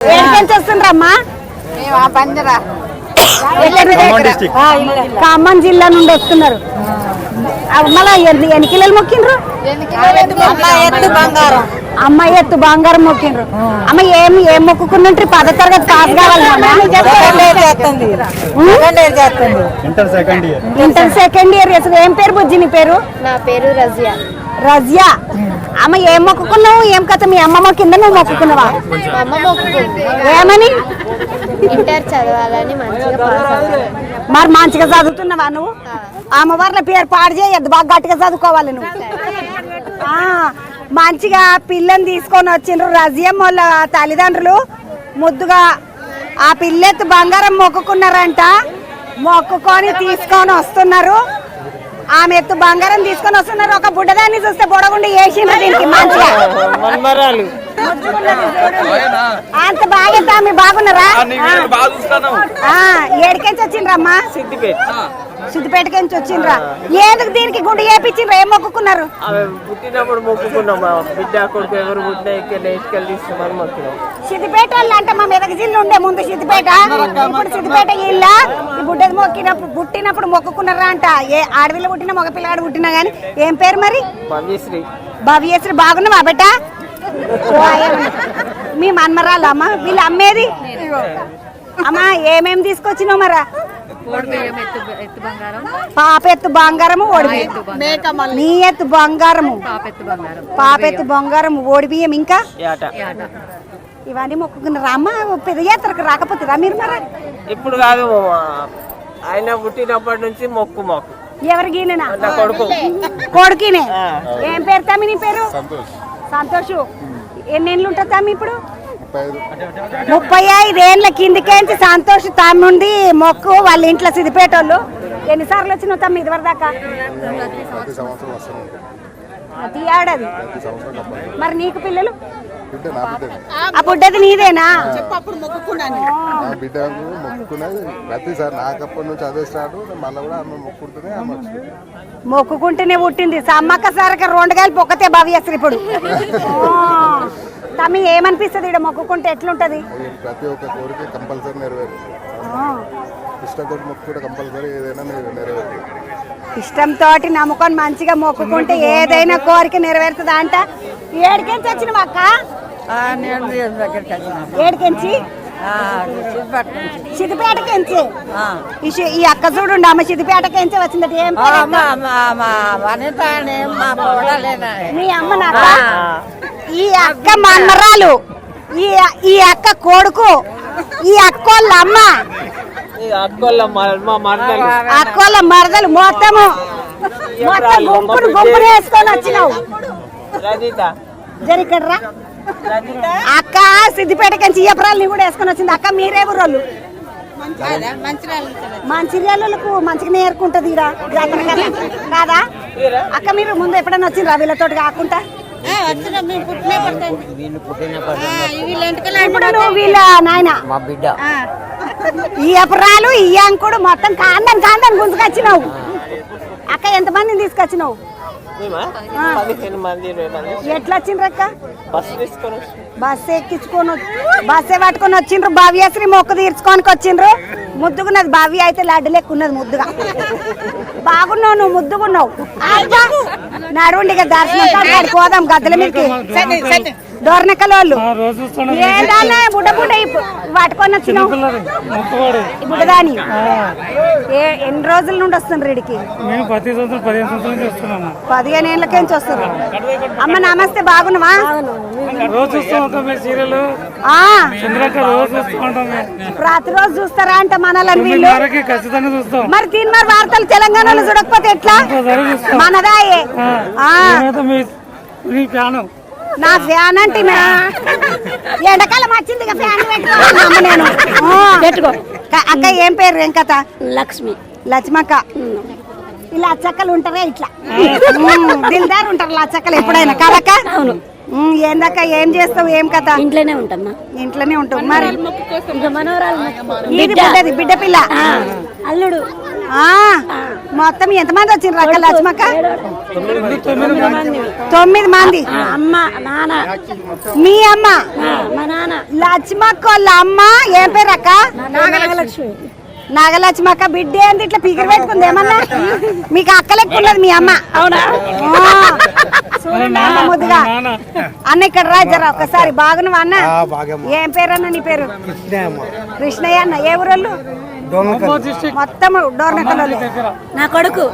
వస్తుండ్రమ్మా ఖమ్మం జిల్లా నుండి వస్తున్నారు. మళ్ళా ఎన్ని కిలోలు మొక్కిండ్రు? అమ్మ ఎత్తు బంగారం మొక్కిండ్రు. అమ్మ ఏం మొక్కుకున్నట్టు 10వ తరగతి పాస్ కావాలి. Inter second year. ఏం పేరు బుజ్జి నీ పేరు? నా పేరు రజియా. రజియా. అమ్మ ఏం మొక్కుకున్నావు? ఏం కథ? మీ అమ్మ మొక్కిందా నువ్వు మొక్కుకున్నావా? అమ్మ మొక్కుకుంది. ఏమని? ఇంటర్ చదవాలని మంచిగా పాస్ అవ్వాలి. మరి మంచిగా చదువుతున్నావా నువ్వు? అమ్మవార్ల పేరు పాడు చేయొద్దు, బాగా గట్టిగా చదువుకోవాలి నువ్వు. మంచిగా పిల్లని తీసుకొని వచ్చిండ్రు. రజియమ్మ వాళ్ళ తల్లిదండ్రులు ముద్దుగా ఆ పిల్లెత్తు బంగారం మొక్కుకున్నారంట. మొక్కుకొని తీసుకొని వస్తున్నారు. ఆమె ఎత్తు బంగారం తీసుకొని వస్తున్నారు. ఒక బుడ్డదాన్ని చూస్తే బొడగుండి వేసిండ్రు దీనికి మంచిగా. అంత బాగా మీ బాగున్నారా? ఏడికెంచి వచ్చిండ్రమ్మా? సిద్దిపేటకి నుంచి వచ్చిండ్రా? ఏదుకు దీనికి గుండు వేపించిండ్రా? ఏం మొక్కుకున్నారు? పుట్టినప్పుడు మొక్కుకున్నాం. బిడ్డ కొడుకు ఎవరు పుట్టిన మొక్కినాం. సిద్దిపేట అంటే మా మెదక్ జిల్లా ఉండే ముందు సిద్దిపేట. ఇప్పుడు సిద్దిపేట ఇల్లా ఈ బుడ్డది మొక్కినప్పుడు పుట్టినప్పుడు మొక్కుకున్నారా అంట. ఏ ఆడపిల్ల పుట్టినా మగ పిల్లగాడు పుట్టినా గానీ. ఏం పేరు మరి? భవ్యశ్రీ. భవ్యశ్రీ. బాగున్నావా బిడ్డ? మీ మన్మరాలు అమ్మ. వీళ్ళు అమ్మేది అమ్మా? ఏమేమి తీసుకొచ్చినావు మరా? పాప ఎత్తు బంగారము, నీ ఎత్తు బంగారము, పాప ఎత్తు బంగారము, ఓడి బియ్యం, ఇంకా ఇవన్నీ మొక్కుకున్నారా అమ్మ? పెద్ద యాత్రకు రాకపోతే మీరు మరా? ఇప్పుడు కాదు, ఆయన పుట్టినప్పటి నుంచి మొక్కు మొక్కు. ఎవరికి? కొడుకు. కొడుకునే. ఏం పేరు తమ్మి నీ పేరు? సంతోష్. ఎన్నేళ్ళు ఉంటుంది తమ్మి ఇప్పుడు? 35 ఏళ్ళ కిందికేంచి సంతోష్ తమ్ముంది మొక్కు. వాళ్ళ ఇంట్లో సిద్దిపేట వాళ్ళు. ఎన్నిసార్లు వచ్చినావు తమ్మి ఇదివరకు దాకా? ప్రతి ఏడాది. మరి నీకు పిల్లలు? ఆ బుడ్డది నీదేనా? మొక్కుకుంటేనే పుట్టింది. సమ్మక్క సారక 2 గాయలు పొక్కతే భవ్యశ్రీ. ఇప్పుడు తమ్మి ఏమనిపిస్తుంది ఇక్కడ మొక్కుకుంటే? ఎట్లుంటది? ప్రతి ఒక్క కోరిక కంపల్సరీ నెరవేరుతుంది. ఇష్టంతో నమ్ముకొని మంచిగా మొక్కుకుంటే ఏదైనా కోరిక నెరవేరుతుంది అంట. ఏడికెంచి వచ్చినావు అక్క? ఏడికెంచి? సిద్దిపేటకెంచి. ఈ అక్క చూడండి అమ్మ, సిద్దిపేటకెంచి వచ్చిందట. ఏం మీ అమ్మ నాక? ఈ అక్క మన్నరాలు, ఈ అక్క కొడుకు, ఈ అక్కోళ్ళ అమ్మ, అక్కోళ్ళ మరదలు. మొత్తము గుంపును వేసుకొని వచ్చినావు. జరికర్రా అక్క సిద్దిపేటకి ఎప్రాలు కూడా వేసుకొని వచ్చింది. అక్క మీరే ఊరోళ్ళు? మంచిర్యాలకు మంచిగా నేర్కుంటది కాదా అక్క? మీరు ముందు ఎప్పుడైనా వచ్చిండ్రా వీళ్ళతో కాకుండా? ఇప్పుడు నువ్వు వీళ్ళ నాయన ఈ అపరాలు ఈ అంకుడు మొత్తం కాందని గుంజుకొచ్చినావు. అక్క ఎంతమందిని తీసుకొచ్చినావు? ఎట్లా వచ్చిండ్రు అక్క? బస్సు ఎక్కించుకొని బస్సే పట్టుకొని వచ్చిండ్రు. భవ్యశ్రీ మొక్కు తీర్చుకొని వచ్చిండ్రు. ముద్దుగున్నది భవ్య అయితే లడ్డు లెక్క ఉన్నది ముద్దుగా. బాగున్నావు నువ్వు, ముద్దుగున్నావు. నడుండిగా దర్శనం పోదాం గద్దెల మీదకి. దోర్నకల వాళ్ళు ఏంటన్నా బుడ్డ పట్టుకొని వచ్చినావు బుడ్డదాని. ఎన్ని రోజుల నుండి వస్తున్నారు ఇడికి? 15 ఏళ్ళకేంచి వస్తారు. అమ్మ నమస్తే, బాగున్నావా? ప్రతిరోజు చూస్తారా అంటే మనలని వీళ్ళు? మరి దీని మరి వార్తలు తెలంగాణలో చూడకపోతే ఎట్లా? మనదాయే నా ఫ్యాన్ అంటే ఎండాకాలం వచ్చింది ఫ్యాన్ పెట్టుకో. నేను పెట్టుకో. అక్క ఏం పేరు? ఏం కథ? లక్ష్మి. లక్ష్మక్క. ఇలా అచ్చక్కలు ఉంటారా? ఇట్లా దిల్దారు ఉంటారు లచ్చక్కలు ఎప్పుడైనా కదక్క? అవును. ఏందక్క ఏం చేస్తావు? ఏం కథ? ఇంట్లోనే ఉంటామ్మా. ఇంట్లోనే ఉంటావు. మరి మనవరాలు బిడ్డ పిల్ల అల్లుడు మొత్తం ఎంతమంది వచ్చిండ్రు అక్క లక్ష్మక్క? 9 మంది. అమ్మ నాన్న మీ అమ్మ మా నాన్న లక్ష్మక్క వాళ్ళ అమ్మ ఏం పేరు అక్క? నాగలక్ష్మి. నాగలక్ష్మక్క బిడ్డ ఏంది ఇట్లా పిగిరి పెట్టుకుంది ఏమన్నా? మీకు అక్క లెక్క ఉన్నది మీ అమ్మ. అవునా? చూడండి ముద్దుగా. అన్న ఇక్కడ రా జర ఒక్కసారి. బాగున్నావా అన్న? ఏం పేరు అన్న నీ పేరు? కృష్ణయ్య అన్న. ఏ ఊరోళ్ళు? మొత్తం డోర్నకల్. నా కొడుకు.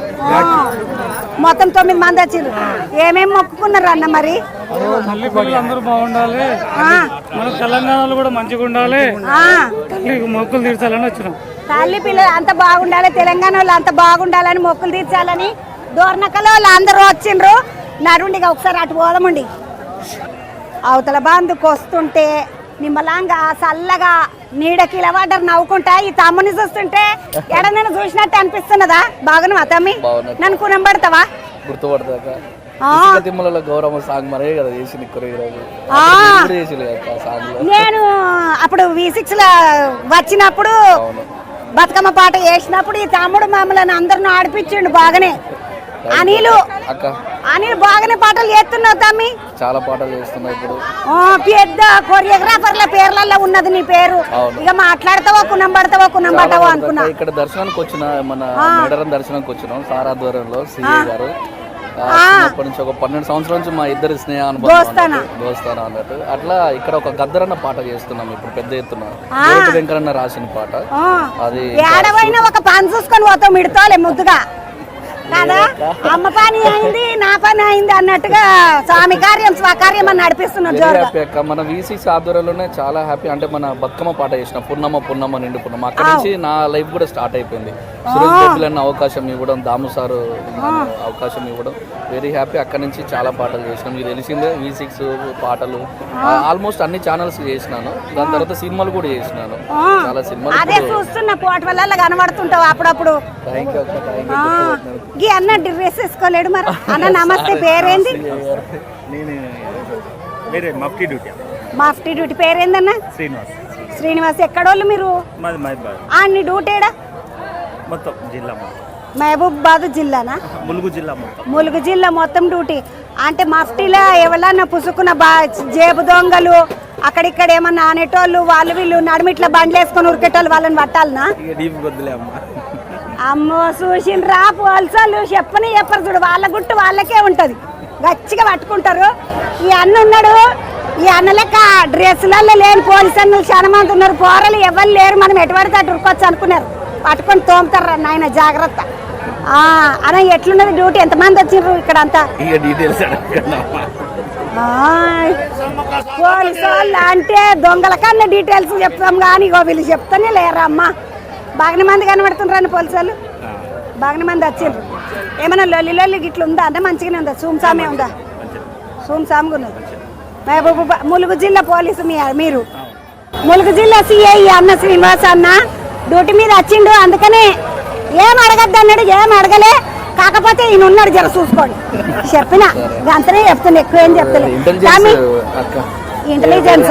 మొత్తం 9 మంది వచ్చిండ్రు. ఏమేమి మొక్కుకున్నారు అన్న మరి? తల్లి పిల్లలు అందరూ బాగుండాలి, మన తెలంగాణలో కూడా మంచిగా ఉండాలి, తల్లి మొక్కులు తీర్చాలని వచ్చినాం. తల్లి పిల్లలు అంత బాగుండాలి, తెలంగాణ వాళ్ళు అంత బాగుండాలని మొక్కులు తీర్చాలని డోర్నకల్ వాళ్ళు అందరూ వచ్చిండ్రు. నడుండిగా ఒకసారి అటు పోదామండి. అవతల బాందుకు వస్తుంటే నిమ్మలంగా చల్లగా నీడకిలవాడ్డారు నవ్వుకుంటా. ఈ తమ్ముని చూస్తుంటే ఎడ నేను చూసినట్టు అనిపిస్తున్నదా? బాగున్నావా తమ్మి? నన్ను కునంబడతావా? గుర్తుపడతాక గౌరవ సాంగ్ మరే కదా చేసింది నేను అప్పుడు V6 లో వచ్చినప్పుడు బతుకమ్మ పాట వేసినప్పుడు ఈ తమ్ముడు మమ్మల్ని అందరిని ఆడిపించిండు బాగానే. అనిలు బాగానే పాటలు చేస్తున్నావు తమ్మి. చాలా పాటలు చేస్తున్నా ఇప్పుడు. పెద్ద కొరియోగ్రాఫర్ల పేర్లలో ఉన్నది నీ పేరు. ఇక మాట్లాడతావో కునంబడతావో అనుకున్నా. ఇక్కడ దర్శనానికి వచ్చిన మన మేడరం దర్శనానికి వచ్చినాం సార్ ఆధ్వర్యంలో సిఏ గారు. అప్పటి నుంచి ఒక 12 సంవత్సరాల నుంచి మా ఇద్దరి స్నేహ అనుభవం దోస్తానా అన్నట్టు. అట్లా ఇక్కడ ఒక గద్దరన్న పాట చేస్తున్నాం ఇప్పుడు పెద్ద ఎత్తున. వెంకరన్న రాసిన పాట అది. ఏడవైనా ఒక పని చూసుకొని పోతాం మిడతాలే ముద్దుగా కదా. అమ్మ పని అయింది నా పని అయింది అన్నట్టుగా స్వామి కార్యం స్వకార్యం అని నడిపిస్తున్నాం. మన V6 ఆధ్వర్యంలోనే చాలా హ్యాపీ. అంటే మన బతుకమ్మ పాట చేసిన పున్నమ్మ నిండు పున్నమ్మ అక్కడ నుంచి నా లైఫ్ కూడా స్టార్ట్ అయిపోయింది. సురేష్ గోపిలన్న అవకాశం ఇవ్వడం, దాము సారు అవకాశం ఇవ్వడం, వెరీ హ్యాపీ. అక్కడ నుంచి చాలా పాటలు చేసినాం. మీకు తెలిసిందే V6 పాటలు ఆల్మోస్ట్ అన్ని ఛానల్స్ చేసినాను. దాని తర్వాత సినిమాలు కూడా చేసినాను. చాలా సినిమాలు అదే చూస్తున్నా పోట వల్ల కనబడుతుంటావు అప్పుడప్పుడు. ఈ అన్న డ్రెస్ వేసుకోలేడు మరి. అన్న నమస్తే, పేరేంది? మఫ్టీ డ్యూటీ పేరేందన్న? శ్రీనివాస్. ఎక్కడోళ్ళు మీరు? అన్ని డ్యూటీ మహబూబాబాద్ జిల్లానా? ములుగు జిల్లా మొత్తం డ్యూటీ. అంటే మఫ్టీలో ఎవరన్నా పుసుకున్న జేబు దొంగలు అక్కడిక్కడ ఏమన్నా ఆనేటోళ్ళు వాళ్ళు వీళ్ళు నడిమిట్ల బండ్లు వేసుకొని ఉరికేటోళ్ళు వాళ్ళని పట్టాలనా? అమ్మో చూసిండ్రా పోల్సోళ్ళు చెప్పరు చూడు. వాళ్ళ గుట్టు వాళ్ళకే ఉంటది, గచ్చిగా పట్టుకుంటారు. ఈ అన్న ఉన్నాడు, ఈ అన్న లెక్క డ్రెస్సులలో లేని పోలీసు అన్నలు చాలా మంది ఉన్నారు. పోరలు ఎవరు లేరు, మనం ఎటువంటి అటు ఉరుకోవచ్చు అనుకున్నారు. పట్టుకొని తోముతారు నాయన జాగ్రత్త. అన్న ఎట్లున్నది డ్యూటీ? ఎంతమంది వచ్చిండ్రు ఇక్కడ అంతా? పోలీసు వాళ్ళు అంటే దొంగల కన్నా డీటెయిల్స్ చెప్తాం కానీ ఇగో వీళ్ళు చెప్తానే లేరా అమ్మా. బాగానే మంది కనబడుతుండ్రు పోలీసు వాళ్ళు, బాగానే మంది వచ్చిండ్రు. ఏమన్నా లొల్లి గిట్ల ఉందా? అంటే మంచిగానే ఉందా? సూమ్సామే ఉందా? సూమ్సామ్గా ఉన్నది. మహబూబా ములుగు జిల్లా పోలీసు మీరు? ములుగు జిల్లా సిఐ అన్న శ్రీనివాస్ అన్న డ్యూటీ మీద వచ్చిండు. అందుకనే ఏం అడగద్దు అన్నాడు, ఏం అడగలే. కాకపోతే ఈయన ఉన్నాడు, జర చూసుకోండి చెప్పిన అంతనే చెప్తున్నా, ఎక్కువ ఏం చెప్తలే. ఇంటెలిజెన్స్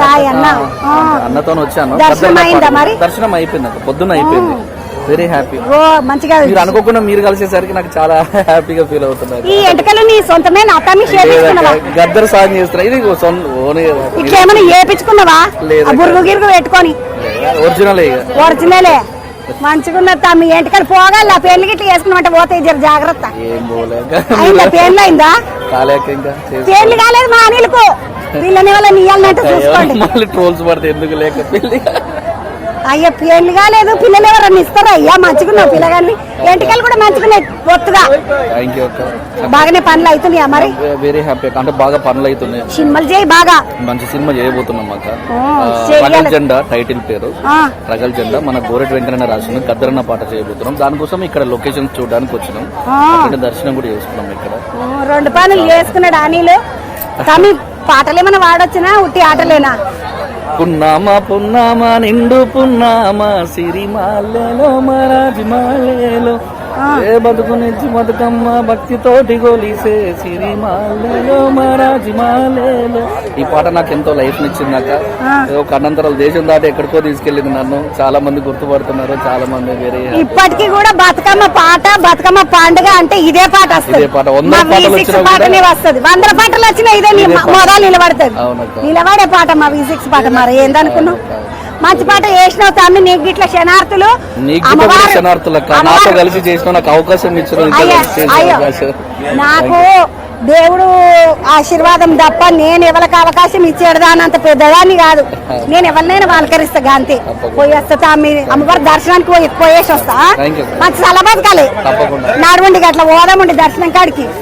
అన్నతో వచ్చాను. దర్శనం అయిందా మరి? దర్శనం అయిపోయింది, పొద్దున్న అయిపోయింది. Very happy. మంచిగా మీరు అనుకోకుండా మీరు కలిసేసరికి నాకు చాలా హ్యాపీగా ఫీల్ అవుతున్నారు. ఈ ఎంటకలు నీ సొంతమే? గద్దర్ సాంగ్ చేస్తున్నా. ఇది ఇట్లా ఏమైనా ఏపించుకున్నావా? బురుగు గిరుగు పెట్టుకొని? ఒరిజినలే. మంచిగా ఉన్నది తమ్మి. ఎంటకలు పోగాలి. ఆ పెళ్లి గిట్ల వేసుకున్నామంటే పోతాయి, జర జాగ్రత్త. అయిందా? పెళ్లి అయిందా? పెళ్లి కాలేదు మా అనిలకు. పిల్లని వాళ్ళని ఇవ్వాలంటే చూసుకోండి. ట్రోల్స్ పడితే ఎందుకు లేక పెళ్లి అయ్యా పెళ్లి కాలేదు, పిల్లలు ఎవరన్నా ఇస్తారా? అయ్యా మంచిగున్నావు పిల్లగాని. ఎంటికలు కూడా మంచిగున్నాయి బొత్తుగా. బాగానే పనులు అవుతున్నాయా మరి? Very happy. అంటే బాగా పనులు అవుతున్నాయి. సినిమాలు చేయి బాగా. మంచి సినిమా చేయబోతున్నాం అక్క. రగల్ జెండా టైటిల్ పేరు. రగల్ జెండా మన గోరెట్ వెంకరన్న రాసిన గద్దరన్న పాట చేయబోతున్నాం. దానికోసం ఇక్కడ లొకేషన్ చూడడానికి వచ్చినాం. దర్శనం కూడా చేసుకున్నాం ఇక్కడ. 2 పనులు చేసుకున్నాడు అనిలు. కానీ పాటలు ఏమైనా వాడొచ్చినా ఉట్టి ఆటలేనా? పున్నామా నిండు పున్నామా సిరిమాలలో మరాజిమాలలో ఏ బతుకు నుంచి బతుకమ్మ భక్తితోటి గోలిసే సిరిమాలేలో మరాజిమాలేలో. ఈ పాట నాకు ఎంతో లైఫ్ నిచ్చిందాక. ఒక అనంతరాలు దేశం దాటి ఎక్కడికో తీసుకెళ్ళింది నన్ను. చాలా మంది గుర్తుపడుతున్నారు, చాలా మంది వేరే. ఇప్పటికీ కూడా బతుకమ్మ పాట, బతుకమ్మ పండుగ అంటే ఇదే పాట వస్తుంది. ఇదే పాట 100 పాటలు వచ్చినా పాటనే వస్తుంది. 100 పాటలు వచ్చినా ఇదే మొదలు నిలబడుతుంది. నిలబడే పాట మా V6 పాట. మరి ఏందనుకున్నావు? మంచి పాట వేసినావు తమ్మి. నీకు ఇట్లా శనార్థులు నాతో కలిసి చేసిన నాకు అవకాశం ఇచ్చిన. నాకు దేవుడు ఆశీర్వాదం తప్ప నేను ఎవరికి అవకాశం ఇచ్చేడదా అన్నంత పెద్దదాన్ని కాదు. నేను ఎవరినైనా పలకరిస్తా గాంతి. పోయి వస్తా తమ్మి, అమ్మవారి దర్శనానికి పోయేసి వస్తా. మంచి సలబతకాలి. నడవండి అట్లా పోదామండి దర్శనం కాడికి.